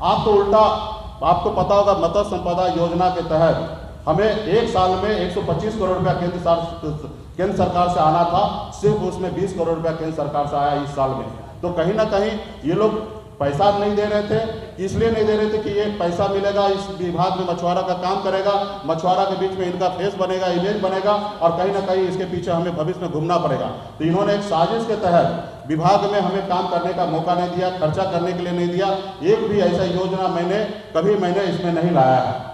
आप तो उल्टा, आपको पता होगा मत्स्य संपदा योजना के तहत हमें एक साल में 125 करोड़ रुपया केंद्र सरकार से आना था, सिर्फ उसमें 20 करोड़ रुपया केंद्र सरकार से आया इस साल में। तो कहीं ना कहीं ये लोग पैसा नहीं दे रहे थे, इसलिए नहीं दे रहे थे कि ये पैसा मिलेगा, इस विभाग में मछुआरा का काम करेगा, मछुआरा के बीच में इनका फेस बनेगा, इमेज बनेगा, और कहीं ना कहीं इसके पीछे हमें भविष्य में घूमना पड़ेगा। तो इन्होंने एक साजिश के तहत विभाग में हमें काम करने का मौका नहीं दिया, खर्चा करने के लिए नहीं दिया। एक भी ऐसा योजना मैंने इसमें नहीं लाया है।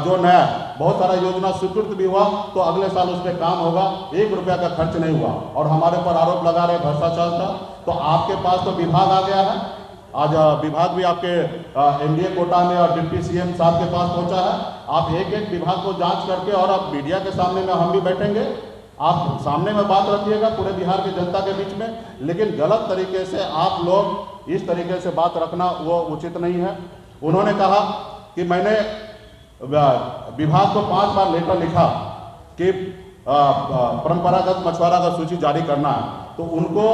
जो नया बहुत सारा योजना स्वीकृत भी हुआ तो अगले साल उस पर काम होगा, 1 रुपया का खर्च नहीं हुआ, और हमारे पर आरोप लगा रहे भ्रष्टाचार का। तो आपके पास तो विभाग आ गया है, आज विभाग भी आपके एनडीए कोटा में और डिप्टी सीएम साहब के पास पहुंचा है। आप एक एक विभाग को जांच करके, और आप मीडिया के सामने में हम भी बैठेंगे, आप सामने में बात रखिएगा पूरे बिहार की जनता के बीच में, लेकिन गलत तरीके से आप लोग इस तरीके से बात रखना वो उचित नहीं है। उन्होंने कहा कि मैंने विभाग को 5 बार लेटर लिखा कि परंपरागत मछुआरा का सूची जारी करना है, तो उनको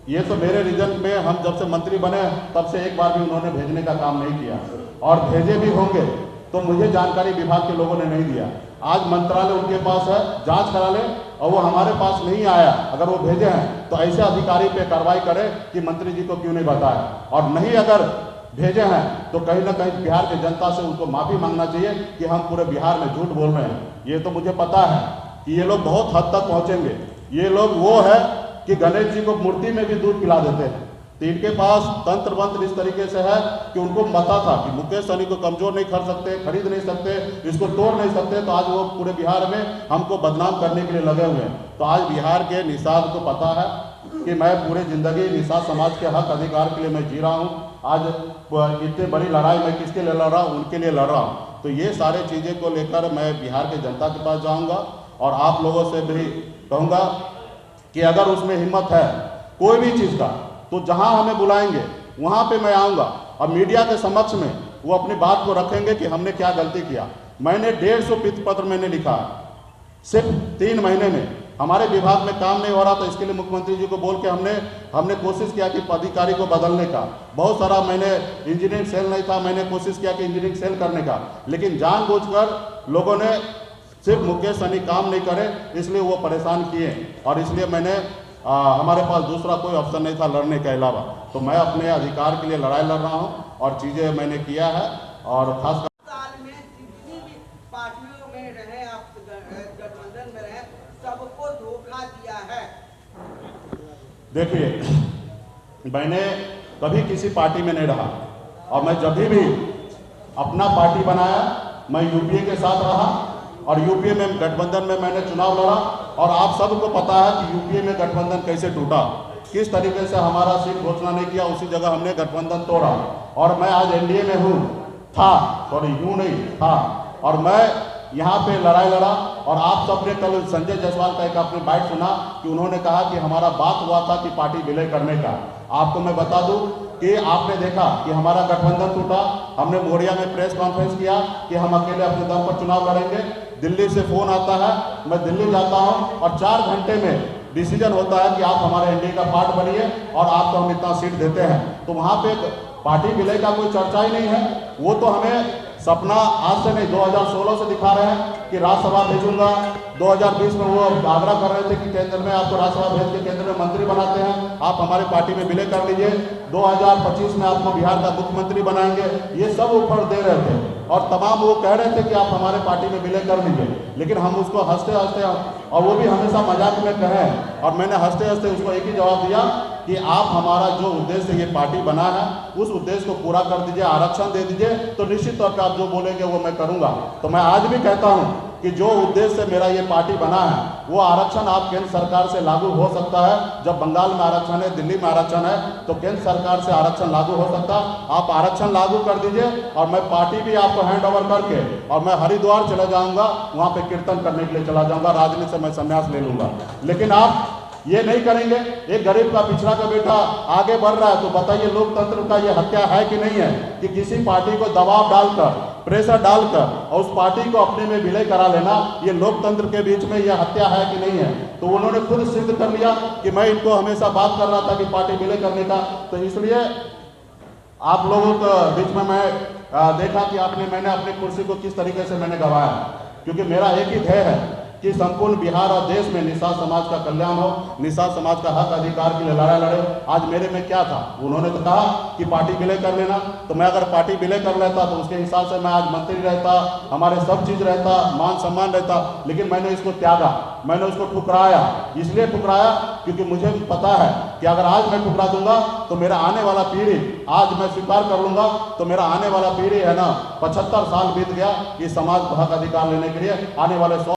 ये तो मेरे रीजन में हम जब से मंत्री बने तब से एक बार भी उन्होंने भेजने का काम नहीं किया, और भेजे भी होंगे तो मुझे जानकारी विभाग के लोगों ने नहीं दिया। आज मंत्रालय उनके पास है, जांच करा ले, और वो हमारे पास नहीं आया। अगर वो भेजे हैं तो ऐसे अधिकारी पे कार्रवाई करें कि मंत्री जी को क्यों नहीं बताया, और नहीं अगर भेजे हैं तो कहीं ना कहीं बिहार की जनता से उनको माफी मांगना चाहिए कि हम पूरे बिहार में झूठ बोल रहे हैं। ये तो मुझे पता है कि ये लोग बहुत हद तक पहुंचेंगे। ये लोग वो है कि गणेश जी को मूर्ति में भी दूध पिला देते हैं। तो इनके पास तंत्र मंत्र इस तरीके से है कि उनको पता था कि मुकेश सहनी को कमजोर नहीं कर सकते, खरीद नहीं सकते, इसको तोड़ नहीं सकते, तो आज वो पूरे बिहार में हमको बदनाम करने के लिए लगे हुए हैं। तो आज बिहार के निषाद को पता है कि मैं पूरी जिंदगी निषाद समाज के हक अधिकार के लिए मैं जी रहा हूँ। आज इतनी बड़ी लड़ाई मैं किसके लिए लड़ रहा हूँ, उनके लिए लड़ रहा हूँ। तो ये सारे चीज़ें को लेकर मैं बिहार के जनता के पास जाऊँगा, और आप लोगों से भी कहूँगा कि अगर उसमें हिम्मत है कोई भी चीज़ का, तो जहां हमें बुलाएंगे वहां पे मैं आऊंगा, और मीडिया के समक्ष में वो अपनी बात को रखेंगे कि हमने क्या गलती किया। मैंने 150 पित्त पत्र मैंने लिखा, सिर्फ 3 महीने में हमारे विभाग में काम नहीं हो रहा था। इसके लिए मुख्यमंत्री जी को बोल के हमने कोशिश किया कि अधिकारी को बदलने का, बहुत सारा मैंने इंजीनियरिंग सेल नहीं था, मैंने कोशिश किया कि इंजीनियरिंग सेल करने का, लेकिन जानबूझकर लोगों ने सिर्फ मुकेश सहनी काम नहीं करे इसलिए वो परेशान किए, और इसलिए मैंने हमारे पास दूसरा कोई ऑप्शन नहीं था लड़ने के अलावा। तो मैं अपने अधिकार के लिए लड़ाई लड़ रहा हूँ, और चीज़ें मैंने किया है। और खास साल में जितनी भी पार्टियों में रहे, आप गठबंधन में रहे, सबको धोखा दिया है। देखिए, मैंने कभी किसी पार्टी में नहीं रहा, और मैं जब भी अपना पार्टी बनाया मैं यूपीए के साथ रहा, और यूपीए में गठबंधन में मैंने चुनाव लड़ा, और आप सबको पता है कि यूपीए में गठबंधन कैसे टूटा, किस तरीके से हमारा सीट घोषणा नहीं किया, उसी जगह हमने गठबंधन तोड़ा। और मैं आज एनडीए में यूं नहीं था, और मैं यहाँ पे लड़ाई लड़ा। और आप सबने कल संजय जायसवाल का एक अपनी बाइट सुना कि उन्होंने कहा कि हमारा बात हुआ था कि पार्टी विलय करने का। आपको मैं बता दूं कि आपने देखा कि हमारा गठबंधन टूटा, हमने मोरिया में प्रेस कॉन्फ्रेंस किया कि हम अकेले अपने दम पर चुनाव लड़ेंगे। दिल्ली से फोन आता है, मैं दिल्ली जाता हूं, और 4 घंटे में डिसीजन होता है कि आप हमारे एनडीए का पार्ट बनिए और आपको हम इतना सीट देते हैं। तो वहां पे पार्टी विलय का कोई चर्चा ही नहीं है। वो तो हमें सपना आज से नहीं 2016 से दिखा रहे हैं कि राज्यसभा भेजूंगा। 2020 में वो आग्रह कर रहे थे कि केंद्र में आपको राज्यसभा भेज के केंद्र में मंत्री बनाते हैं, आप हमारे पार्टी में विलय कर लीजिए, 2025 में आपको बिहार का मुख्यमंत्री बनाएंगे, ये सब ऊपर दे रहे थे। और तमाम वो कह रहे थे कि आप हमारे पार्टी में विलय कर लीजिए, लेकिन हम उसको हंसते हंसते, और वो भी हमेशा मजाक में कहें, और मैंने हंसते हंसते उसको एक ही जवाब दिया कि आप हमारा जो उद्देश्य ये पार्टी बना है उस उद्देश्य को पूरा कर दीजिए, आरक्षण दे दीजिए, तो निश्चित तौर पर आप जो बोलेंगे वो मैं करूंगा। तो मैं आज भी कहता हूं कि जो उद्देश्य से मेरा ये पार्टी बना है वो आरक्षण आप केंद्र सरकार से लागू हो सकता है। जब बंगाल में आरक्षण है, दिल्ली में आरक्षण है, तो केंद्र सरकार से आरक्षण लागू हो सकता है। आप आरक्षण लागू कर दीजिए, और मैं पार्टी भी आपको हैंड ओवर करके, और मैं हरिद्वार चला जाऊंगा, वहां पे कीर्तन करने के लिए चला जाऊंगा, राजनीति से मैं संन्यास ले लूंगा। लेकिन आप ये नहीं करेंगे। एक गरीब का पिछड़ा का बेटा आगे बढ़ रहा है, तो बताइए लोकतंत्र का ये हत्या है कि नहीं है कि किसी पार्टी को दबाव डालकर, प्रेशर डालकर और उस पार्टी को अपने में विलय करा लेना, ये लोकतंत्र के बीच में यह हत्या है कि नहीं है। तो उन्होंने खुद सिद्ध कर लिया कि मैं इनको हमेशा बात कर रहा था कि पार्टी विलय करने का। तो इसलिए आप लोगों के बीच में मैं देखा कि मैंने अपनी कुर्सी को किस तरीके से मैंने गंवाया, क्योंकि मेरा एक ही ध्येय है कि संपूर्ण बिहार और देश में निषाद समाज का कल्याण हो, निषाद समाज का हक अधिकार के लिए लड़ाई लड़े। आज मेरे में क्या था, उन्होंने तो कहा कि पार्टी विलय कर लेना, तो मैं अगर पार्टी विलय कर लेता तो उसके हिसाब से मैं आज मंत्री रहता, हमारे सब चीज रहता, मान सम्मान रहता, लेकिन मैंने इसको त्यागा, मैंने उसको ठुकराया। इसलिए ठुकराया क्योंकि मुझे पता है कि अगर आज मैं ठुकरा दूंगा तो मेरा आने वाला पीढ़ी, आज मैं स्वीकार कर लूंगा तो मेरा आने वाला पीढ़ी है ना, 75 साल बीत गया इस समाज हक अधिकार लेने के लिए, आने वाले